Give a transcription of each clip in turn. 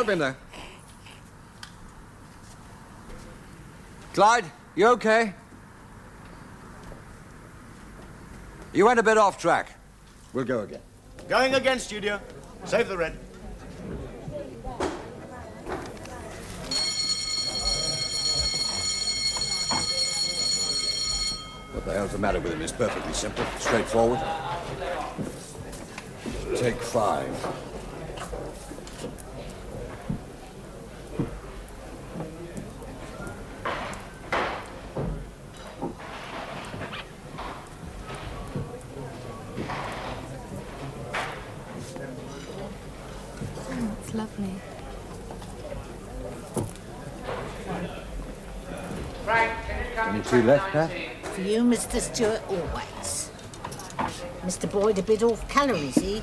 help him there. Clyde, you okay? You went a bit off track. We'll go again. Going again, studio. Save the red. What the hell's the matter with him? It's perfectly simple, straightforward. Take 5. It's lovely. Any 2 left, Pat? For you, Mr. Stewart, always. Mr. Boyd a bit off calories, he?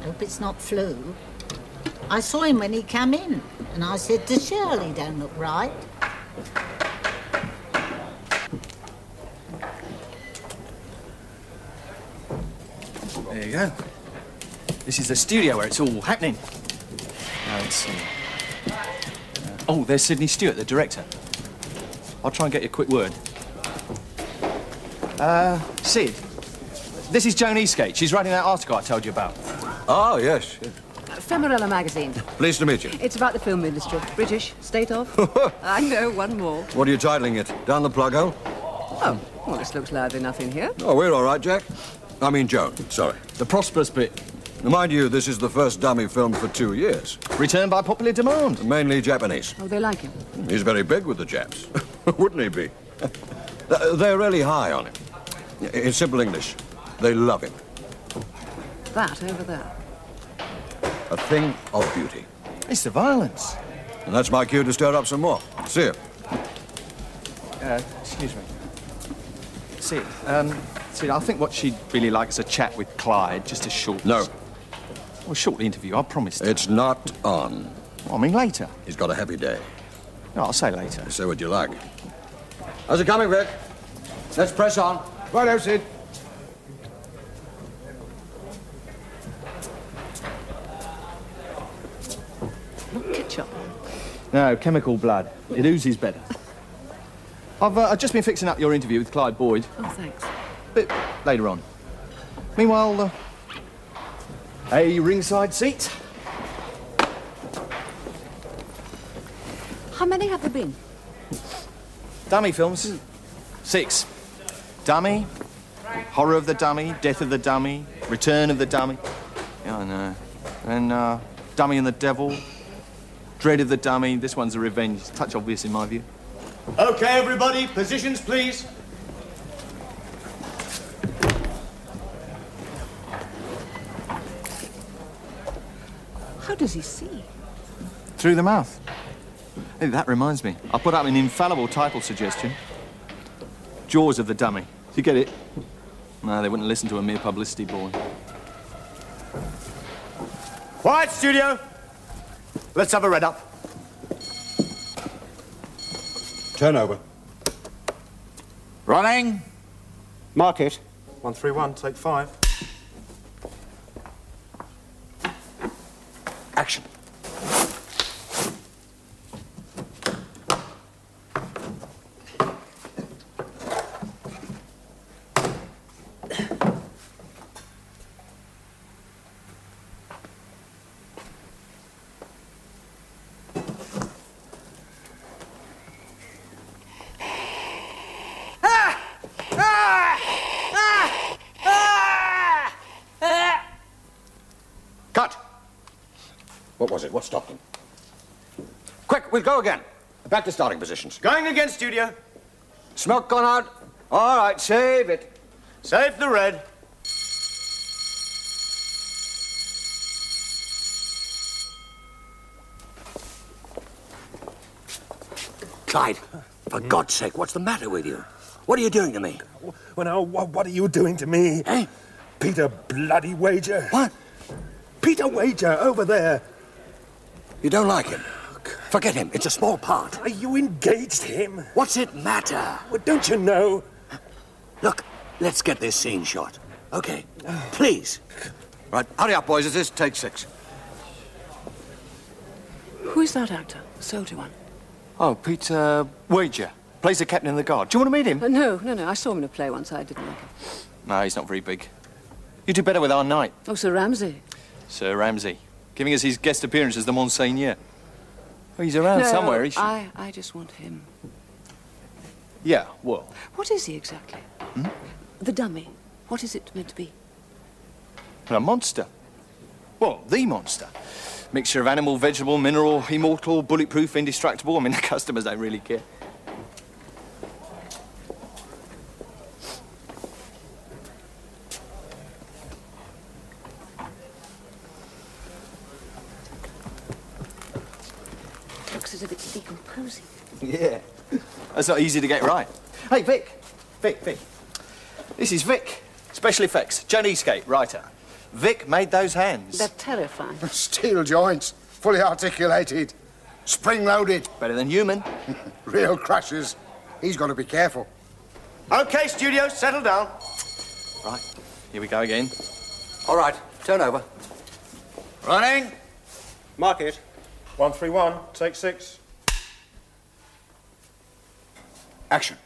Hope it's not flu. I saw him when he came in, and I said to Shirley, don't look right. There you go. This is the studio where it's all happening. Now let's see. Oh, there's Sidney Stewart, the director. I'll try and get you a quick word. Sid, this is Joan Eastgate. She's writing that article I told you about. Oh, yes. Femarella magazine. Pleased to meet you. It's about the film industry. British, state of. I know, one more. What are you titling it? Down the plug hole? Oh, well, this looks loud enough in here. Oh, we're all right, Jack. I mean, Joan, sorry. The prosperous bit. Mind you, this is the first dummy film for 2 years. Returned by popular demand. Mainly Japanese. Oh, they like him. He's very big with the Japs. Wouldn't he be? They're really high on him. In simple English, they love him. That over there. A thing of beauty. It's the violence. And that's my cue to stir up some more. See you. Excuse me. Sid, Sid, I think what she'd really like is a chat with Clyde, just a short... No. Well, short interview, I promised. It's not on. Well, I mean, later. He's got a heavy day. No, I'll say later. Say what you like. How's it coming, Vic? Let's press on. Righto, Sid. Not ketchup. No, chemical blood. It oozes better. I've just been fixing up your interview with Clyde Boyd. Oh, thanks. Bit later on. Meanwhile, a ringside seat. How many have there been? Dummy films. 6. Dummy, Horror of the Dummy, Death of the Dummy, Return of the Dummy. Yeah, I know. Then Dummy and the Devil, Dread of the Dummy. This one's a revenge. Touch obvious in my view. Okay, everybody, positions, please. How does he see? Through the mouth. Hey, that reminds me. I put up an infallible title suggestion. Jaws of the Dummy. You get it? No, they wouldn't listen to a mere publicity boy. Quiet, studio. Let's have a red up. Turn over. Running. Mark it. 131, take 5. Action. Cut! What was it? What stopped him? Quick, we'll go again. Back to starting positions. Going again, studio. Smoke gone out? All right, save it. Save the red. Clyde, for God's sake, what's the matter with you? What are you doing to me? Well, now, what are you doing to me? Eh? Peter bloody Wager. What? Peter Wager, over there. You don't like him? Forget him. It's a small part. Are you engaged him? What's it matter? Well, don't you know? Look, let's get this scene shot. Okay, please. Right, hurry up, boys. This is take 6. Who is that actor? The soldier one? Oh, Peter Wager. Plays the captain of the guard. Do you want to meet him? No. I saw him in a play once. I didn't like him. No, he's not very big. You do better with our knight. Oh, Sir Ramsay. Sir Ramsay. Giving us his guest appearance as the Monseigneur. Well, he's around somewhere, is he? I just want him. Yeah, well... What is he exactly? The dummy. What is it meant to be? A monster. Well, the monster. Mixture of animal, vegetable, mineral, immortal, bulletproof, indestructible. I mean, the customers don't really care. Looks as if it's decomposing. Yeah. That's not easy to get right. Hey, Vic. Vic. This is Vic. Special effects. Joan Eastgate, writer. Vic made those hands. They're terrifying. Steel joints, fully articulated, spring-loaded. Better than human. Real crashes. He's got to be careful. Okay, studio, settle down. Right. Here we go again. All right, turn over. Running. Mark it. 131, take 6. Action.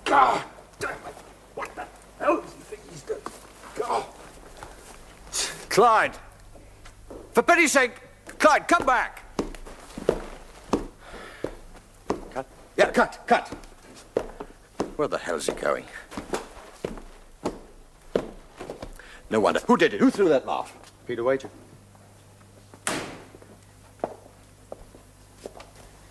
God damn it. What the hell does he think he's doing? God. Clyde. For pity's sake, Clyde, come back. Cut? Yeah, cut. Where the hell's he going? No wonder. Who did it? Who threw that laugh? Peter Wager.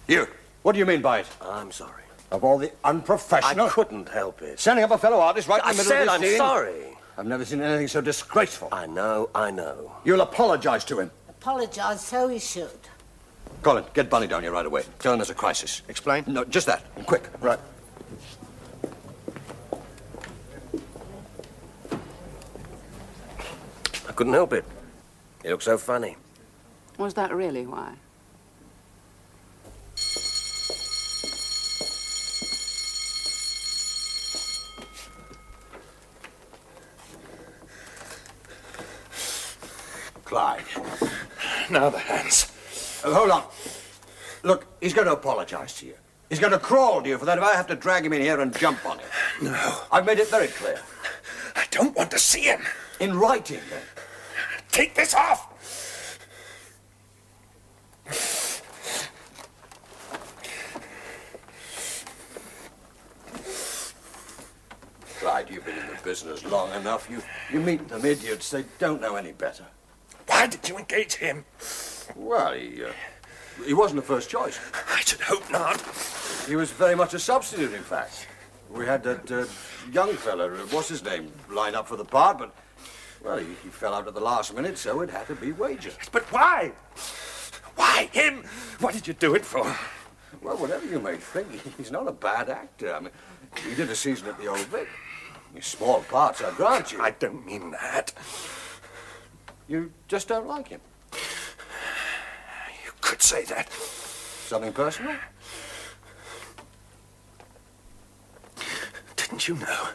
You. What do you mean by it? I'm sorry. Of all the unprofessional... I couldn't help it. Sending up a fellow artist right in I the middle said of I'm this scene. sorry. I've never seen anything so disgraceful. I know. You'll apologize to him. Apologise, so he should. Colin, get Bunny down here right away. Tell him there's a crisis. Explain? No, just that. And quick. Right. I couldn't help it. You look so funny. Was that really why? Clyde. Now the hands. Hold on. Look, he's going to apologize to you. He's going to crawl to you for that if I have to drag him in here and jump on him. No. I've made it very clear. I don't want to see him. In writing, then. Take this off. Clyde, you've been in the business long enough. You meet them idiots. They don't know any better. Why did you engage him? Well, he wasn't the first choice. I should hope not. He was very much a substitute, in fact. We had that young fella, what's his name, line up for the part, but, well, he fell out at the last minute, so it had to be Wager. But why? Why him? What did you do it for? Well, whatever you may think, he's not a bad actor. I mean, he did a season at the Old Vic. His small parts, I grant you. I don't mean that. You just don't like him. You could say that. Something personal? Didn't you know?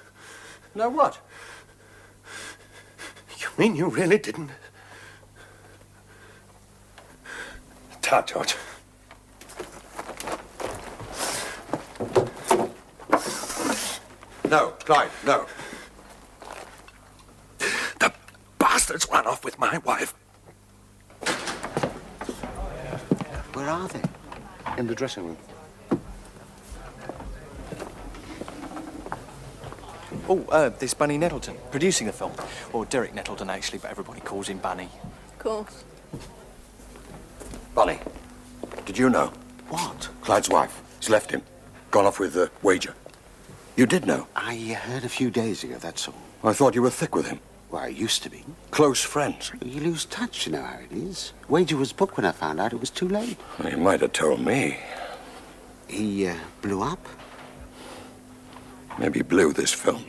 No, what? You mean you really didn't? Ta, George. No, Clyde, no. The bastards ran off with my wife. Where are they? In the dressing room. Oh, there's Bunny Nettleton, producing the film. Or Derek Nettleton, actually, but everybody calls him Bunny. Of course. Bunny, did you know? What? Clyde's wife has left him, gone off with Wager. You did know? I heard a few days ago, that's all. I thought you were thick with him. Well, I used to be. Close friends. You lose touch, you know how it is. Wager was booked when I found out it was too late. Well, you might have told me. He blew up. Maybe blew this film.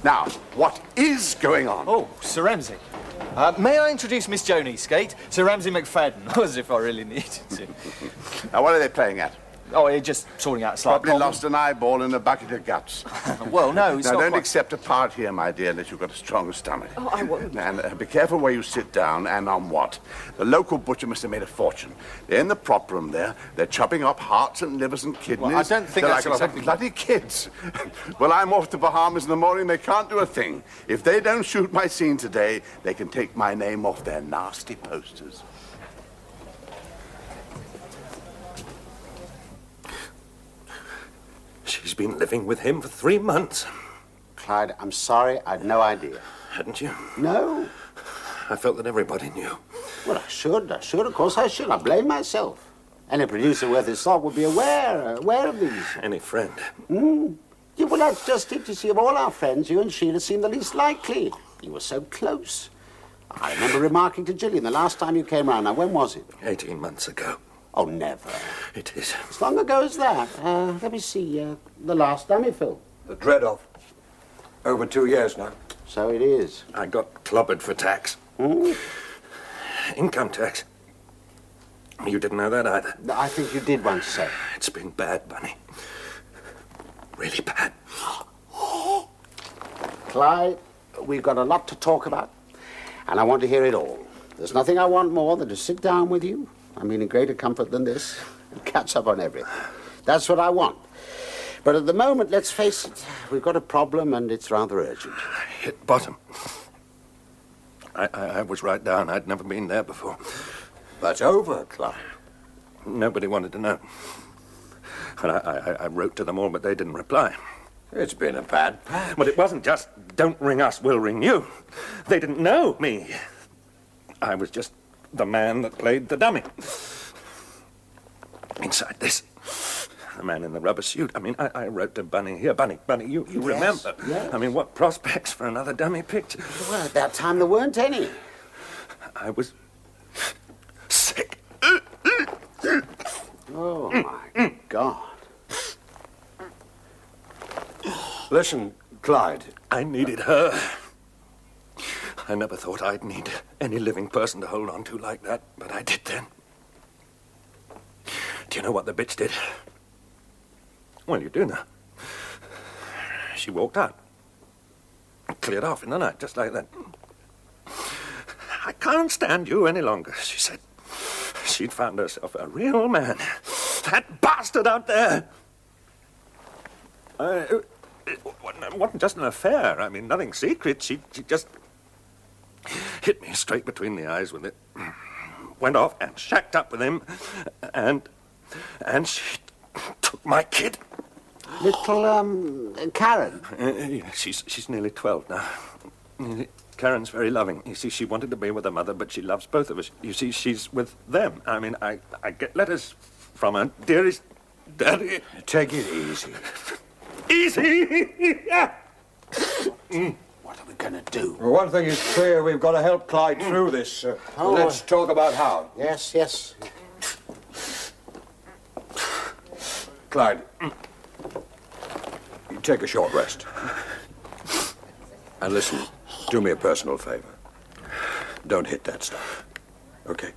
Now, what is going on? Oh, Sir Ramsay. May I introduce Miss Joni, Skate? Sir Ramsay McFadden, as if I really needed to. Now, what are they playing at? Oh, you're just sorting out a slight Probably lost an eyeball in a bucket of guts. Well, no, it's now, not don't quite... accept a part here, my dear, unless you've got a strong stomach. Oh, I won't. And be careful where you sit down and on what. The local butcher must have made a fortune. They're in the prop room there. They're chopping up hearts and livers and kidneys. Well, I don't think They're that's like a lot of exactly... bloody kids. Well, I'm off to Bahamas in the morning. They can't do a thing. If they don't shoot my scene today, they can take my name off their nasty posters. She's been living with him for 3 months. Clyde, I'm sorry. I'd no idea. Hadn't you? No. I felt that everybody knew. Well, I should. Of course I should. I blame myself. Any producer worth his salt would be aware of these. Any friend. Yeah, well, that's just it. You see, of all our friends, you and Sheila seem the least likely. You were so close. I remember remarking to Gillian the last time you came round. Now, when was it? 18 months ago. Oh, never. It is. As long ago as that. Let me see. The last dummy film. The dread of. Over 2 years now. So it is. I got clobbered for tax. Income tax. You didn't know that either. I think you did once say. It's been bad, Bunny. Really bad. Clyde, we've got a lot to talk about, and I want to hear it all. There's nothing I want more than to sit down with you, I mean in greater comfort than this, and catch up on everything. That's what I want. But at the moment, let's face it, we've got a problem and it's rather urgent. I hit bottom. I was right down. I'd never been there before. That's over, Clyde. Nobody wanted to know. And I wrote to them all, but they didn't reply. It's been a bad patch. But it wasn't just, don't ring us, we'll ring you. They didn't know me. I was just the man that played the dummy. Inside this, the man in the rubber suit. I mean, I wrote to Bunny here. Bunny, you remember. Yes. I mean, what prospects for another dummy picture? Well, at that time there weren't any. I was sick. Oh, my God. Listen, Clyde. I needed her. I never thought I'd need any living person to hold on to like that, but I did then. Do you know what the bitch did? Well, you do know. She walked out. Cleared off in the night, just like that. I can't stand you any longer, she said. She'd found herself a real man. That bastard out there! It wasn't just an affair. I mean, nothing secret. She just hit me straight between the eyes with it. Went off and shacked up with him. And she took my kid. Little, Karen? Yeah, she's nearly 12 now. Karen's very loving. You see, she wanted to be with her mother, but she loves both of us. You see, she's with them. I mean, I get letters from her. Dearest Daddy. Take it easy. Easy! What are we going to do? Well, one thing is clear. We've got to help Clyde through this. Let's talk about how. Yes. Clyde, you take a short rest. And listen, do me a personal favor. Don't hit that stuff. Okay?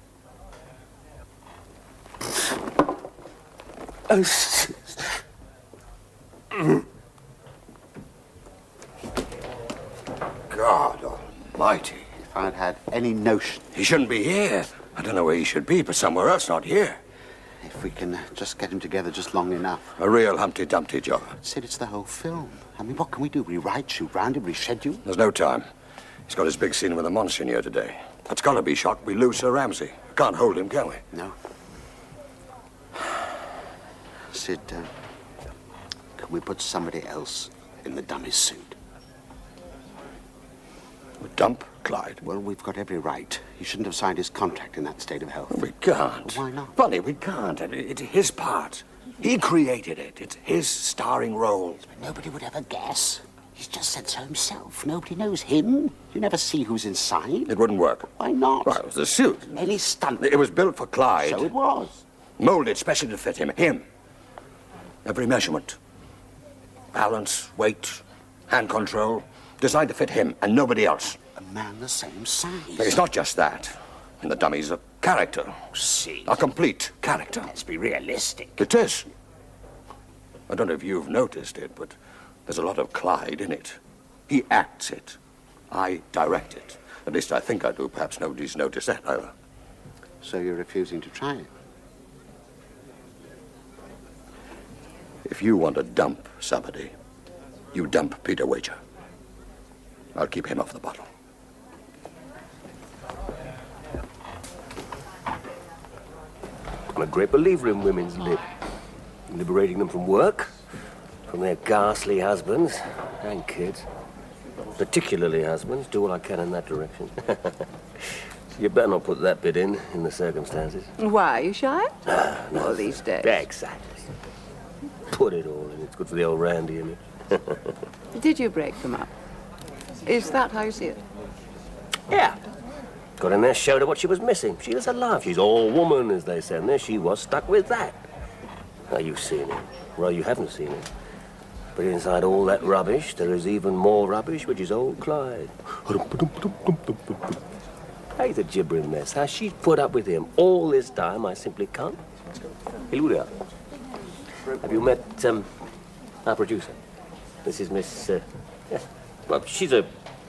God almighty. If I'd had any notion. He shouldn't be here. I don't know where he should be, but somewhere else, not here. If we can just get him together just long enough. A real Humpty Dumpty job. Sid, it's the whole film. I mean, what can we do? Rewrite, shoot round him, reschedule? There's no time. He's got his big scene with the Monsignor today. That's got to be shot. We lose Sir Ramsay. Can't hold him, can we? No. Sid, can we put somebody else in the dummy suit? Dump Clyde? Well, we've got every right. He shouldn't have signed his contract in that state of health. We can't. Why not? Bunny, we can't. It's his part. He created it. It's his starring role. But nobody would ever guess. He's just said so himself. Nobody knows him. You never see who's inside. It wouldn't work. Why not? Well, it was the suit. Any stunt. It was built for Clyde. So it was. Molded specially to fit him. Him. Every measurement. Balance, weight, hand control, Designed to fit him and nobody else. A man the same size. But it's not just that. And the dummy's a character. See. A complete character. Let's be realistic. It is. I don't know if you've noticed it, but there's a lot of Clyde in it. He acts it. I direct it. At least I think I do. Perhaps nobody's noticed that either. So you're refusing to try it? If you want to dump somebody, you dump Peter Wager. I'll keep him off the bottle. I'm a great believer in women's lib. Liberating them from work, from their ghastly husbands and kids. Particularly husbands. Do all I can in that direction. You better not put that bit in the circumstances. Why, are you shy? No, these days. Exactly. Put it all in. It's good for the old Randy image. Did you break them up? Is that how you see it? Yeah. Got in there, showed her what she was missing. She was alive. She's all woman, as they said. And there she was, stuck with that. Now, you've seen it. Well, you haven't seen it. But inside all that rubbish, there is even more rubbish, which is old Clyde. Hey, the gibbering mess. How she's put up with him all this time, I simply can't. Hilda, have you met our producer? This is Miss... yeah. Well, she's a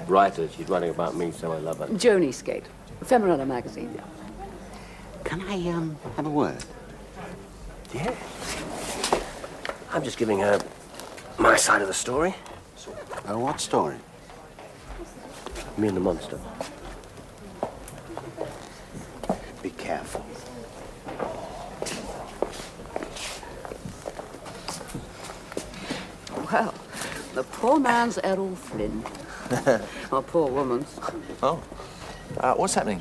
writer. She's writing about me, so I love her. Joni Skate, Femarella magazine. Yeah. Can I, have a word? Yeah. I'm just giving her my side of the story. What story? Me and the monster. Be careful. Well, the poor man's Errol Flynn. Or poor woman's. Oh. What's happening?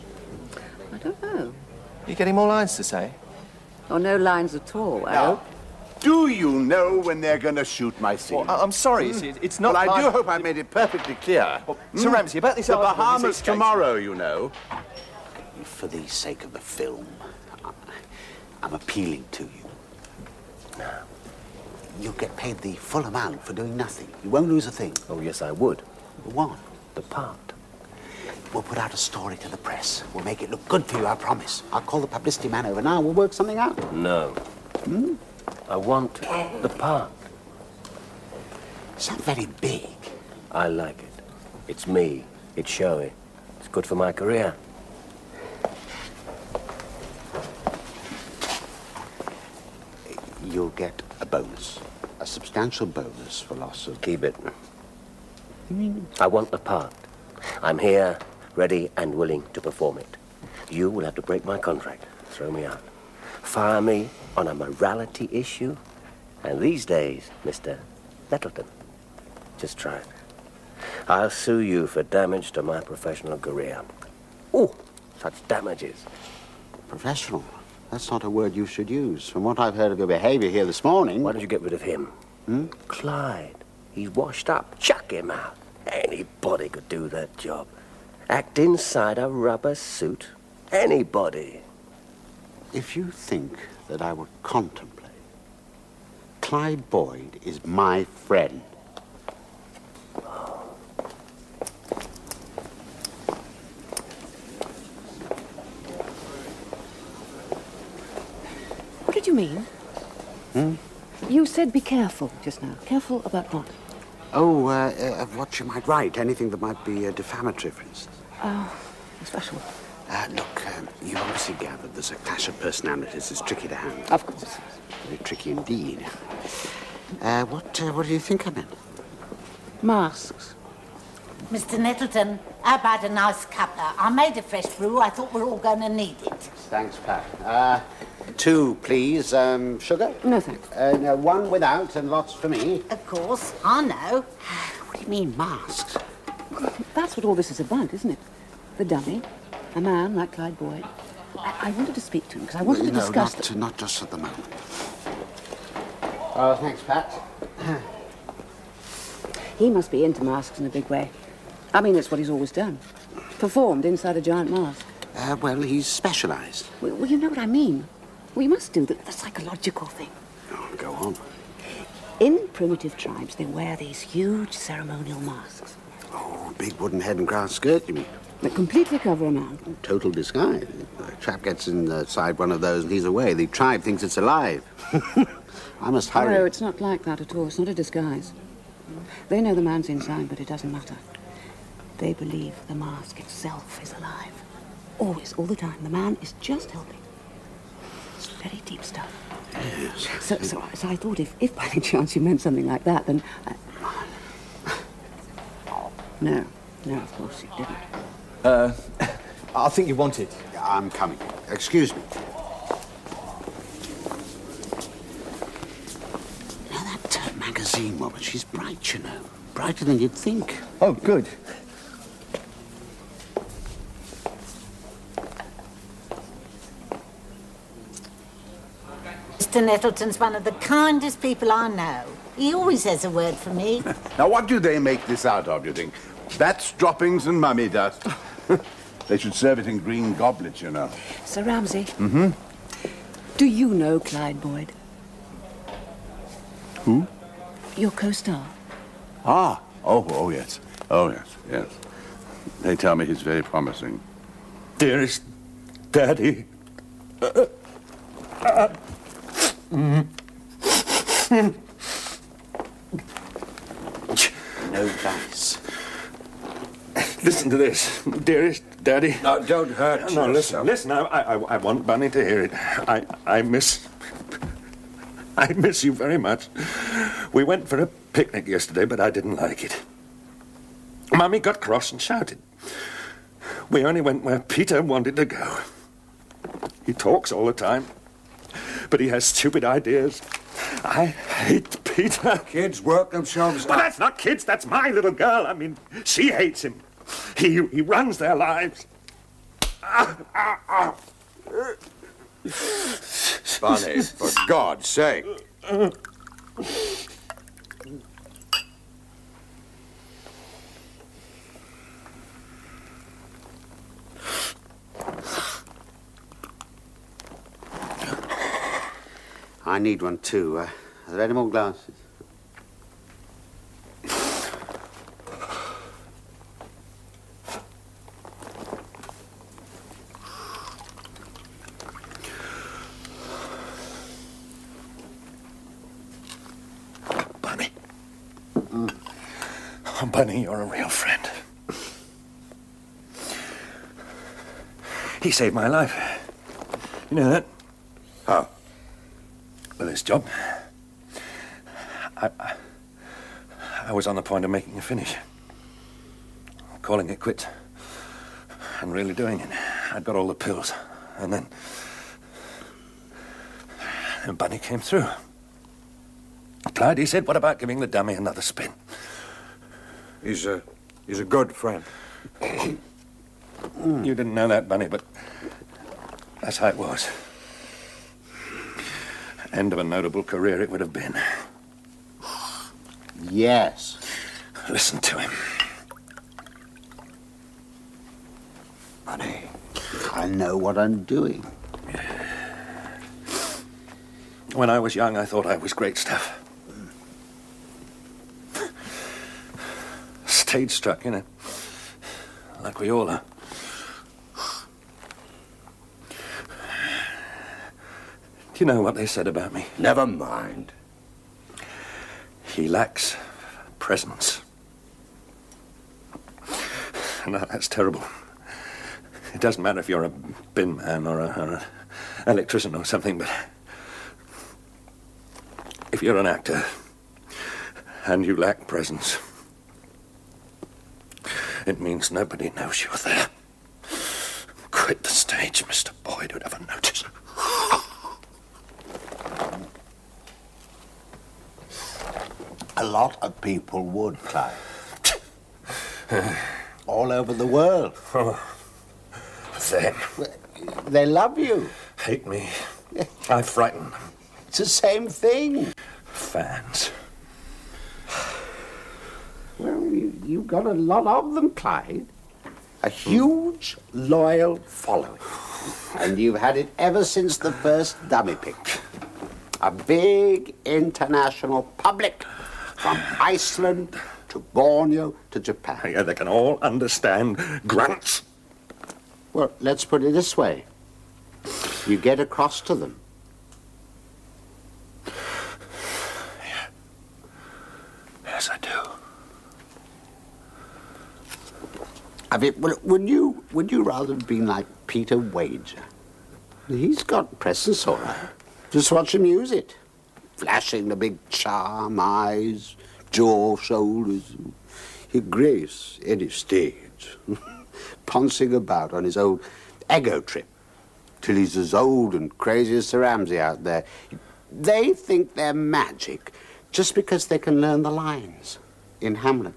I don't know. You getting more lines to say? Or no lines at all, I hope. Do you know when they're going to shoot my scene? Well, I'm sorry, it's not... Well, I do hope I made it perfectly clear. Sir Ramsay, about this... The Bahamas tomorrow, you know. For the sake of the film, I'm appealing to you. You'll get paid the full amount for doing nothing. You won't lose a thing. Oh, yes, I would. What? The part. We'll put out a story to the press. We'll make it look good for you, I promise. I'll call the publicity man over now. We'll work something out. No. I want the part. It's not very big. I like it. It's me. It's showy. It's good for my career. You'll get a bonus. A substantial bonus for loss of... Keep it. You mean... I want the part. I'm here, ready and willing to perform it. You will have to break my contract. Throw me out. Fire me on a morality issue. And these days, Mr. Nettleton, just try it. I'll sue you for damage to my professional career. Ooh, such damages. Professional? That's not a word you should use. From what I've heard of your behavior here this morning... Why don't you get rid of him? Clyde. He's washed up. Chuck him out. Anybody could do that job. Act inside a rubber suit. Anybody. If you think that I would contemplate... Clyde Boyd is my friend. What did you mean? You said be careful just now. Careful about what? Oh, of what you might write. Anything that might be defamatory, for instance. Oh, special. Look, you obviously gathered there's a clash of personalities. It's tricky to handle. Of course. Very tricky indeed. What do you think I'm in? Masks. Mr. Nettleton, how about a nice cuppa? I made a fresh brew. I thought we're all going to need it. Thanks, Pat. 2, please. Sugar? No, thanks. No, 1 without and lots for me. Of course, I know. What do you mean, masks? That's what all this is about, isn't it? The dummy, a man like Clyde Boyd. I wanted to speak to him because I wanted to discuss... not just at the moment. Oh, thanks, Pat. He must be into masks in a big way. I mean, it's what he's always done. Performed inside a giant mask. Well, he's specialised. Well, you know what I mean. We must do the psychological thing. Oh, go on. In primitive tribes, they wear these huge ceremonial masks. Oh, big wooden head and grass skirt, you mean? That completely cover a man. Total disguise. The chap gets inside one of those and he's away. The tribe thinks it's alive. I must hurry. No, it's not like that at all. It's not a disguise. They know the man's inside, but it doesn't matter. They believe the mask itself is alive. Always, all the time. The man is just helping. It's very deep stuff. Yes. So I thought if by any chance you meant something like that, then... No, of course you didn't. I think you wanted. I'm coming. Excuse me. Now that magazine woman, she's bright, you know. Brighter than you'd think. Oh, good. Mr. Nettleton's one of the kindest people I know. He always has a word for me. Now, what do they make this out of, you think? Bats, droppings, and mummy dust. They should serve it in green goblets, you know. Sir Ramsay. Mm-hmm. Do you know Clyde Boyd? Who? Your co-star. Ah. Oh, yes. Oh, yes. They tell me he's very promising. Dearest Daddy. No dice. Listen to this, dearest Daddy. No, don't hurt No, yourself. listen. I want Bunny to hear it. I miss you very much. We went for a picnic yesterday, but I didn't like it. Mummy got cross and shouted. We only went where Peter wanted to go. He talks all the time, but he has stupid ideas. I hate Peter. Kids work themselves But up. that's not kids, that's my little girl. I mean, she hates him. He runs their lives. Bunny, for God's sake. I need one too. Are there any more glasses? Bunny. Oh, Bunny, you're a real friend. He saved my life. You know that? How? With this job. I was on the point of making a finish. Calling it quits. And really doing it. I'd got all the pills. And then Bunny came through. Clyde, he said, what about giving the dummy another spin? He's a good friend. You didn't know that, Bunny, but that's how it was. End of a notable career it would have been. Yes. Listen to him. Bunny, I know what I'm doing. When I was young, I thought I was great stuff. Stage struck, you know. Like we all are. Do you know what they said about me? Never mind. He lacks presence. No, that's terrible. It doesn't matter if you're a bin man or an electrician or something, but if you're an actor and you lack presence, it means nobody knows you're there. Quit the stage, Mr. Boyd would ever notice. A lot of people would, Clive. All over the world. Oh, them. They love you. Hate me. I frighten them. It's the same thing. Fans. Well, you've got a lot of them, Clyde. A huge, loyal following. And you've had it ever since the first dummy pick. A big international public from Iceland to Borneo, to Japan. Yeah, they can all understand grunts. Well, let's put it this way. You get across to them. Yeah. Yes, I do. I mean, would you rather have been like Peter Wager? He's got presence, all right. Just watch him use it. Flashing the big charm, eyes, jaw, shoulders. He grace any stage. Pouncing about on his old ego trip. Till he's as old and crazy as Sir Ramsay out there. They think they're magic just because they can learn the lines in Hamlet.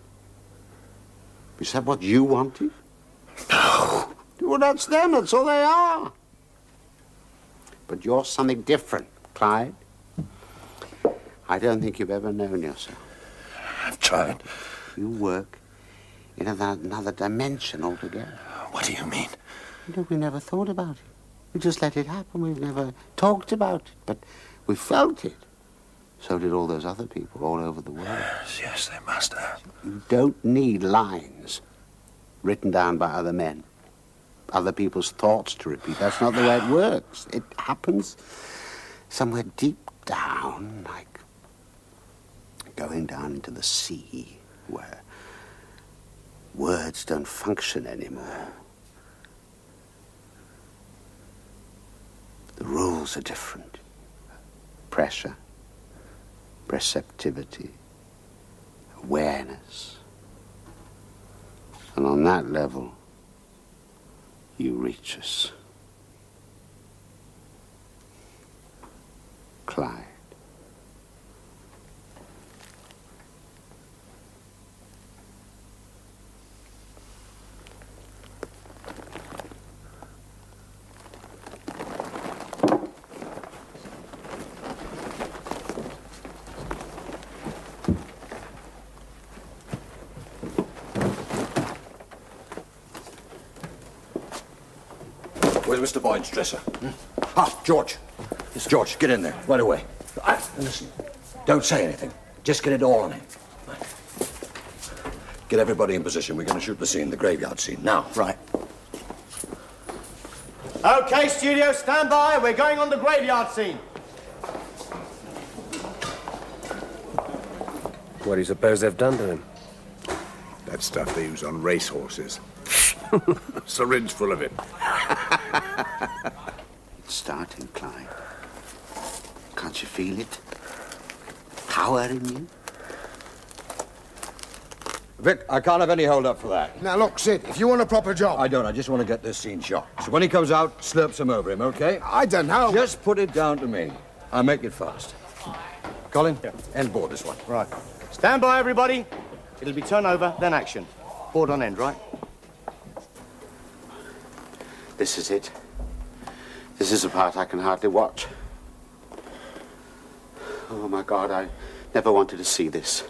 Is that what you wanted? No. Well, that's them. That's all they are. But you're something different, Clyde. I don't think you've ever known yourself. I've tried. You work in another dimension altogether. What do you mean? You know, we never thought about it. We just let it happen. We've never talked about it. But we felt it. So did all those other people all over the world. Yes, they must have. You don't need lines written down by other men. Other people's thoughts to repeat. That's not the way it works. It happens somewhere deep down, like going down into the sea, where words don't function anymore. The rules are different. Pressure, receptivity, awareness. And on that level, you reach us. Clyde. Where's Mr. Boyd's dresser? Ah, George. Yes, George, get in there, right away. Listen, don't say anything. Just get it all on him. Get everybody in position. We're going to shoot the scene, the graveyard scene. Now. Right. Okay, studio, stand by. We're going on the graveyard scene. What do you suppose they've done to him? That stuff they use on racehorses. Syringe full of it. It's starting, Clyde. Can't you feel it? Power in you? Vic, I can't have any hold-up for that. Now, look, Sid, if you want a proper job... I don't. I just want to get this scene shot. So when he comes out, slurp some over him, okay? I don't know. Just put it down to me. I'll make it fast. Colin, end board this one. Right. Stand by, everybody. It'll be turn over, then action. Board on end, right? This is it. This is the part I can hardly watch. Oh, my God, I never wanted to see this.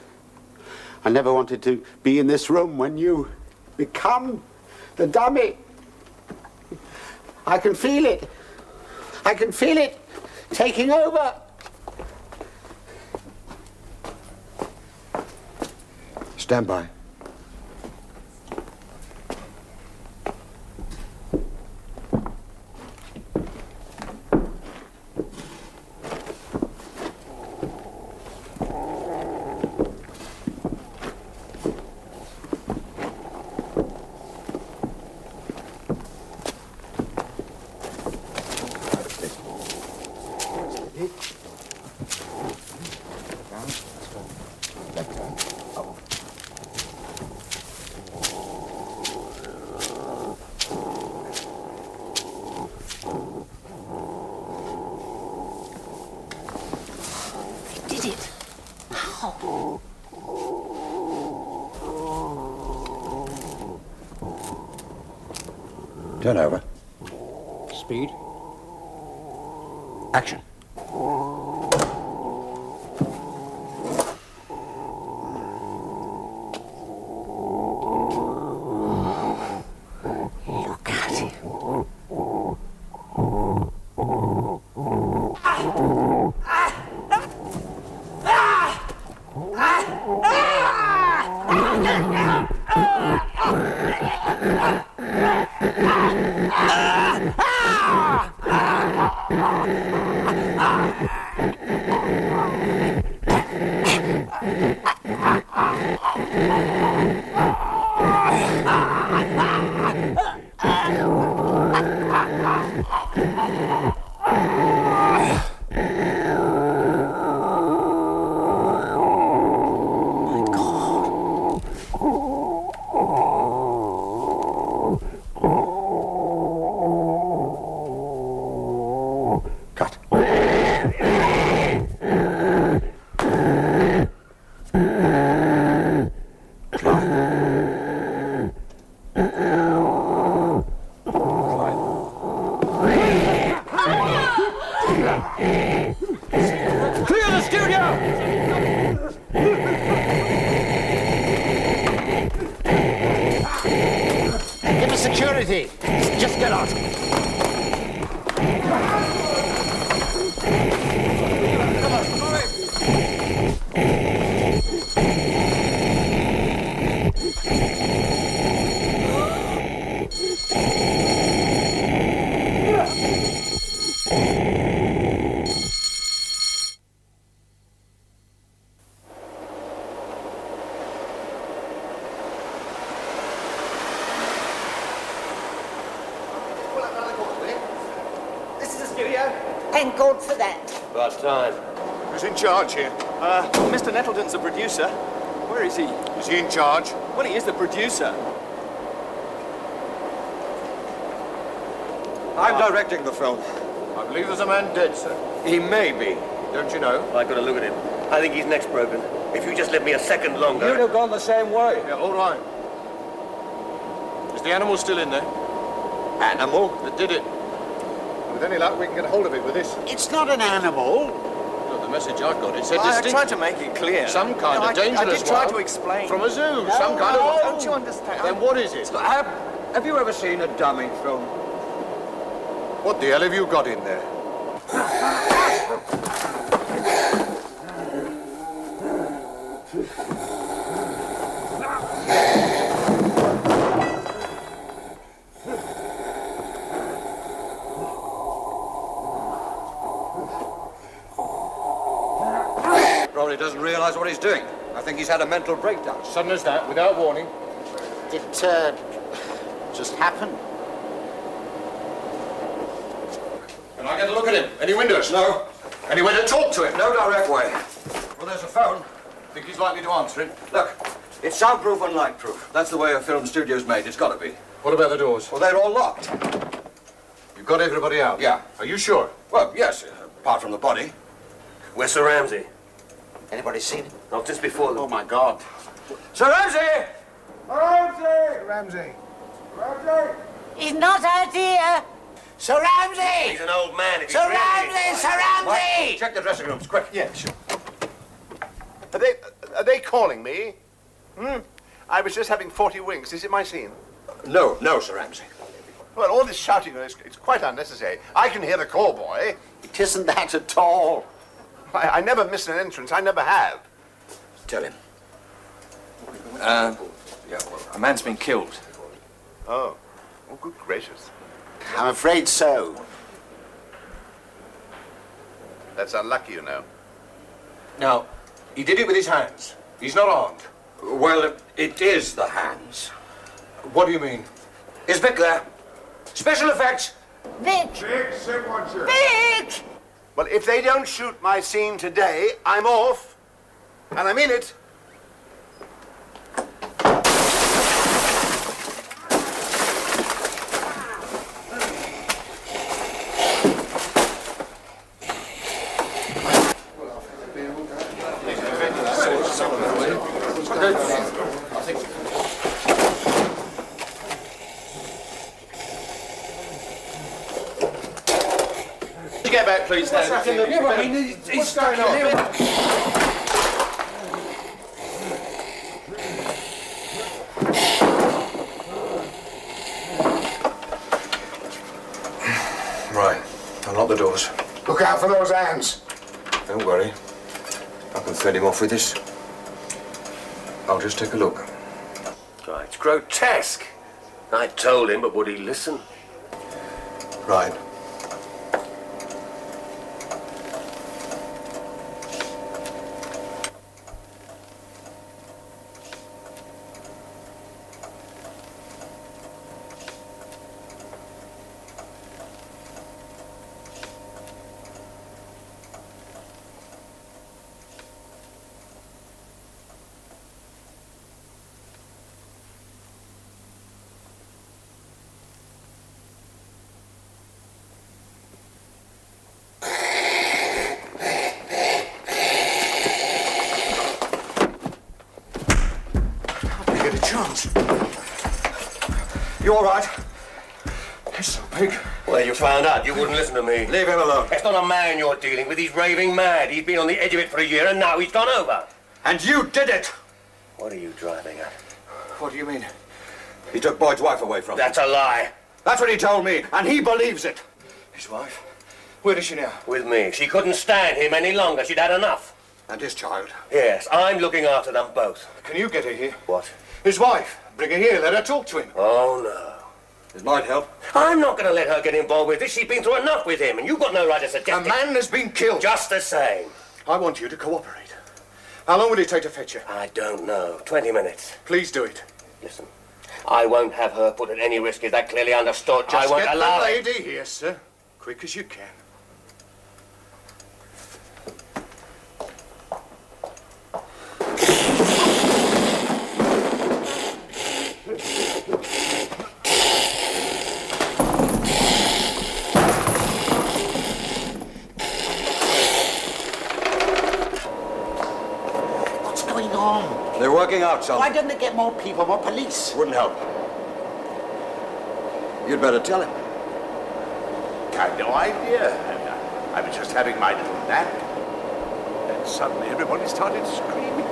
I never wanted to be in this room when you become the dummy. I can feel it. I can feel it taking over. Stand by. Turn over. Speed. Action. Look at him. Clear the studio! Give us security. Just get out. Thank God for that. About time. Who's in charge here? Mr. Nettleton's the producer. Where is he? Is he in charge? Well, he is the producer. I'm directing the film. I believe there's a man dead, sir. He may be. Don't you know? I got a look at him. I think his neck's broken. If you just let me a second longer... You'd have gone the same way. Yeah, all right. Is the animal still in there? Animal? That did it. With any luck, we can get a hold of it with this. It's not an animal. Look, the message I got, it said I distinct... tried to make it clear. Some kind of dangerous I did try wild- to explain. From a zoo, some kind of... Don't you understand? Then what is it? Have you ever seen a dummy film? What the hell have you got in there? Probably doesn't realize what he's doing. I think he's had a mental breakdown. Sudden as that, without warning. It, just happened. Can I get a look at him? Any windows? No. Any way to talk to him? No direct way. Well, there's a phone. Think he's likely to answer it? Look, it's soundproof and lightproof. That's the way a film studio's made. It's got to be. What about the doors? Well, they're all locked. You've got everybody out? Yeah. Are you sure? Well, yes, apart from the body. Where's Sir Ramsay? Anybody seen him? Not just before them. Oh, my God. Sir Ramsay! Ramsay! He's not out here. Sir Ramsay! He's an old man. If Sir he's really- Ramsay! Sir Ramsay! Check the dressing rooms, quick. Yeah, sure. Are they calling me? I was just having 40 winks. Is it my scene? No, Sir Ramsay. Well, all this shouting, it's quite unnecessary. I can hear the call boy. It isn't that at all. I never miss an entrance. I never have. Tell him. Yeah, well, a man's been killed. Oh, good gracious. I'm afraid so. That's unlucky, you know. Now, he did it with his hands. He's not armed. Well, it is the hands. What do you mean? Is Vic there? Special effects! Vic! Vic! Well, if they don't shoot my scene today, I'm off. And I mean it. Get back, please, Dan. Yeah, but I mean, he's going on. Right. Unlock the doors. Look out for those hands. Don't worry. I can fend him off with this. I'll just take a look. right. It's grotesque. I told him, but would he listen? Right. You all right? He's so big. Well, you found out you wouldn't listen to me. Leave him alone. It's not a man you're dealing with. He's raving mad. He's been on the edge of it for a year, and now he's gone over. And you did it! What are you driving at? What do you mean? He took Boyd's wife away from him. That's a lie. That's what he told me, and he believes it. His wife? Where is she now? With me. She couldn't stand him any longer. She'd had enough. And his child? Yes, I'm looking after them both. Can you get her here? What? His wife. Bring her here. Let her talk to him. Oh, no. It might help. I'm not going to let her get involved with this. She's been through enough with him, and you've got no right to suggest A man has been killed. Just the same. I want you to cooperate. How long will it take to fetch her? I don't know. 20 minutes. Please do it. Listen, I won't have her put at any risk. Is that clearly understood? I Just won't get allow the it. lady here, sir. Quick as you can. What's going on? They're working out something. Why don't they get more people, more police? Wouldn't help. You'd better tell him. I've no idea. I was just having my little nap. And suddenly everybody started screaming.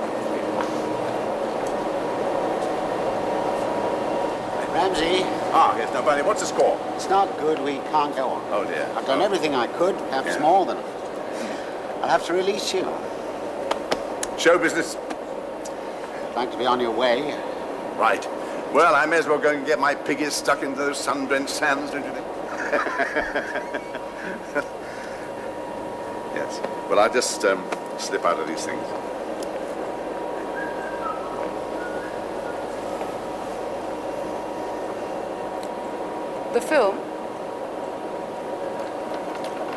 Ramsey, Ah, yes, now, Bunny, what's the score? it's not good. We can't go on. Oh, dear. I've done everything I could, perhaps Yeah. more than. I'll have to release you. Show business. I'd like to be on your way. Right. Well, I may as well go and get my piggies stuck into those sun-drenched sands, don't you think? Yes. Well, I'll just slip out of these things. The film?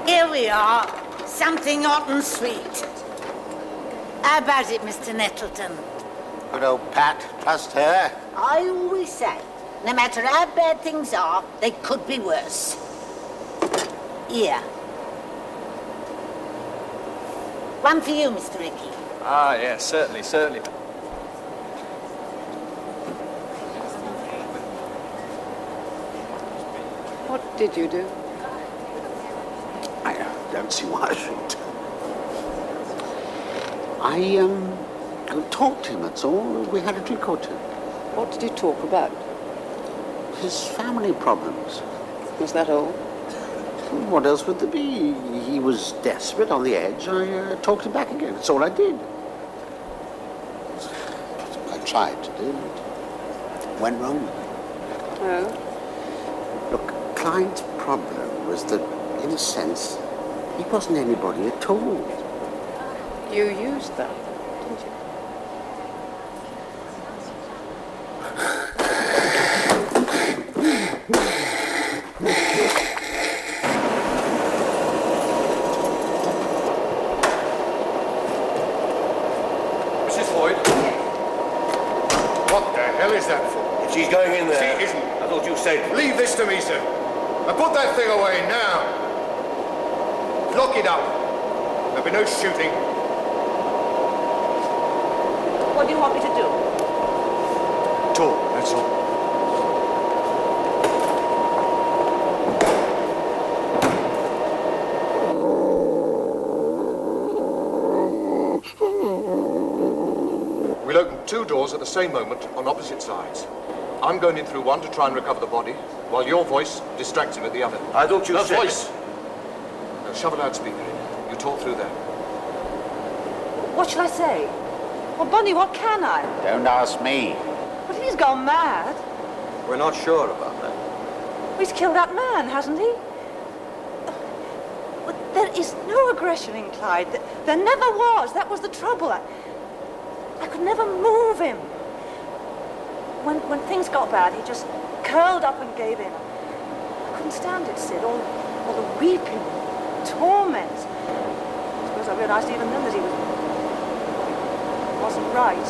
Here we are. Something hot and sweet. How about it, Mr. Nettleton? Good old Pat, trust her. I always say, no matter how bad things are, they could be worse. Here. One for you, Mr. Ricky. Ah, yes, certainly, certainly. What did you do? I don't see why I shouldn't. I talked to him, that's all. We had a drink or two. What did you talk about? His family problems. Was that all? What else would there be? He was desperate, on the edge. I talked him back again. That's all I did. I tried to do it. Went wrong. Oh? Look, Klein's problem was that, in a sense, he wasn't anybody at all. You used that, didn't you? Mrs. Floyd? What the hell is that for? She's going in there. She isn't. I thought you said... Leave this to me, sir. Now put that thing away now. Lock it up. There'll be no shooting. What do you want me to do? Talk, that's all. We'll open two doors at the same moment on opposite sides. I'm going in through one to try and recover the body, while your voice distracts him at the other. I thought you The said... voice! Now shove a loudspeaker in. You talk through there. What shall I say? Well, Bunny, what can I? Don't ask me. But he's gone mad. We're not sure about that. He's killed that man, hasn't he? But there is no aggression in Clyde. There never was. That was the trouble. I could never move him. When things got bad, he just curled up and gave in. I couldn't stand it, Sid. All the weeping, torment. I suppose I realized even then that he wasn't right.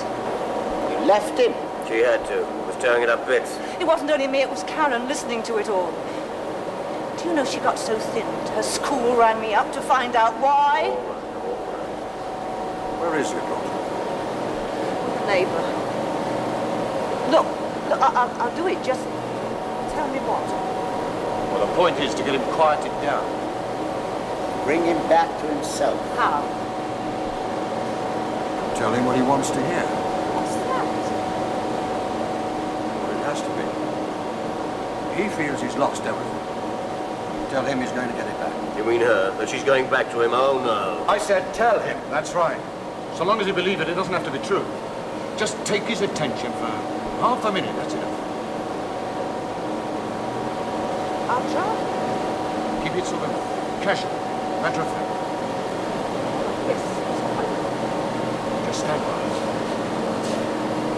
You left him? She had to. He was tearing it up bits. It wasn't only me, it was Karen listening to it all. Do you know she got so thin her school rang me up to find out why? Where is your daughter? Neighbour. Look, I'll do it, just tell me what. Well, the point is to get him quieted down. Bring him back to himself. How? Tell him what he wants to hear. What's that? Well, it has to be. He feels he's lost everything. Tell him he's going to get it back. You mean her? That she's going back to him? Oh, no. I said tell him. That's right. So long as he believes it, it doesn't have to be true. Just take his attention for half a minute, that's enough. I'll try. Keep it sort of casual, matter of fact. Yes. Just stand by.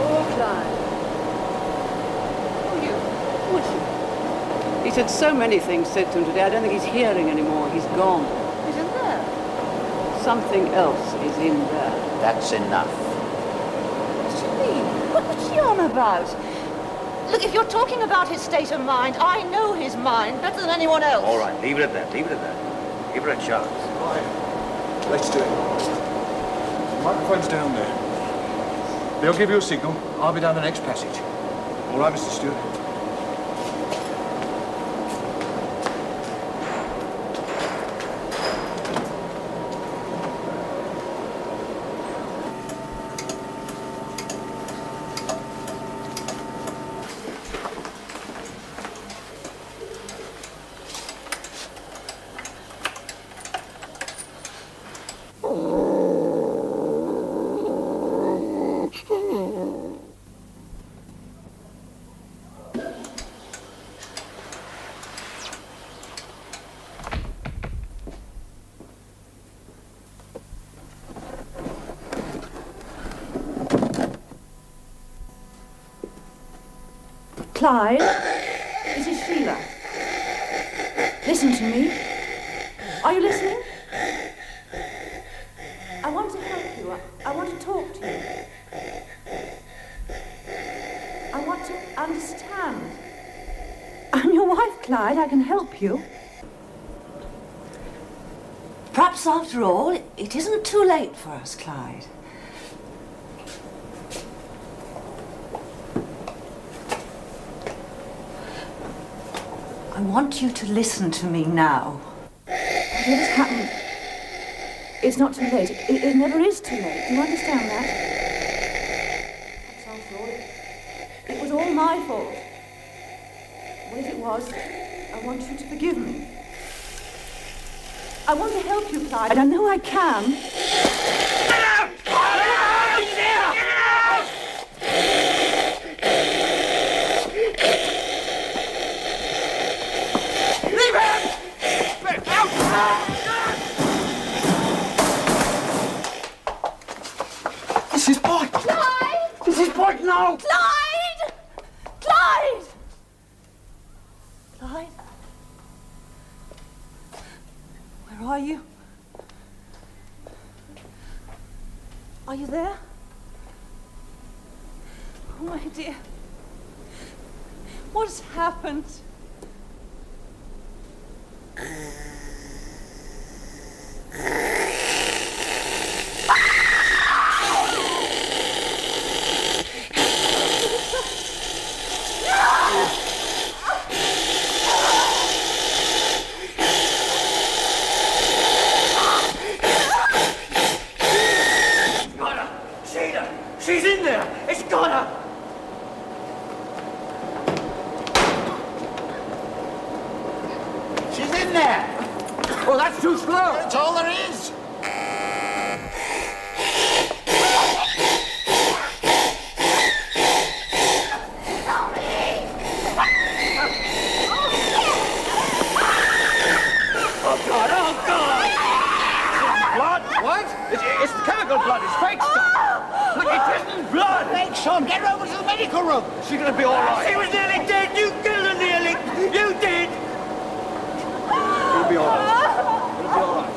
Oh, Clyde. Who are you? He's had so many things said to him today, I don't think he's hearing anymore. He's gone. He's in there. Something else is in there. That's enough. What's she mean? What's she on about? Look, if you're talking about his state of mind, I know his mind better than anyone else. All right, leave it at that. Leave it at that. Give her a chance. Right. Let's do it. The microphone's down there. They'll give you a signal. I'll be down the next passage. All right, Mr. Stewart? Clyde, this is Sheila. Listen to me. Are you listening? I want to help you. I want to talk to you. I want to understand. I'm your wife, Clyde. I can help you. Perhaps, after all, it isn't too late for us, Clyde. I want you to listen to me now. Whatever's happened, it's not too late. It never is too late. Do you understand that? Perhaps after all, it was all my fault. What if it was? I want you to forgive me. I want to help you, Clyde. I know I can. Get out! Get out! Get out! Leave him! This is Boyd! Clyde! This is Boyd now! Clyde! Clyde! Clyde? Where are you? Are you there? Oh, my dear. What has happened? She's in there! It's got her! She's in there! Oh, that's too slow! That's all there is! Look, she's gonna be all right. She was nearly dead. You killed her nearly. You did. She'll be all right. She'll be all right.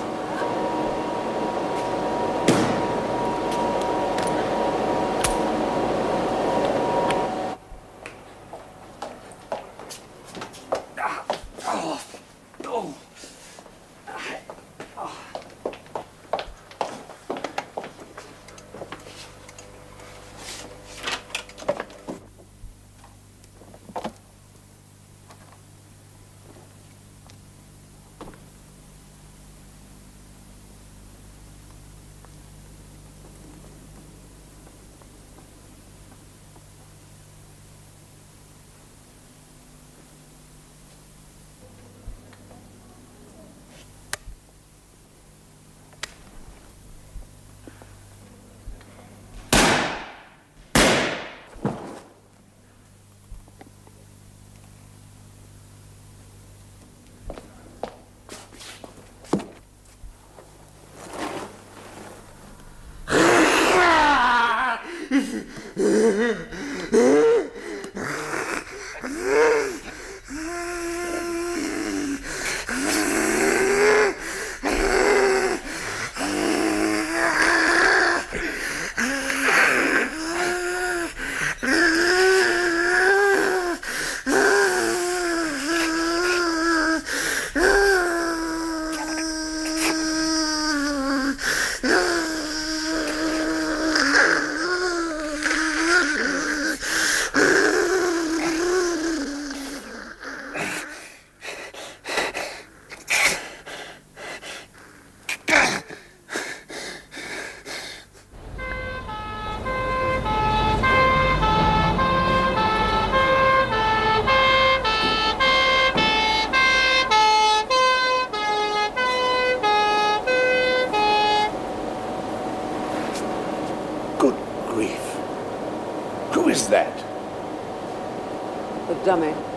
Who is that? The dummy.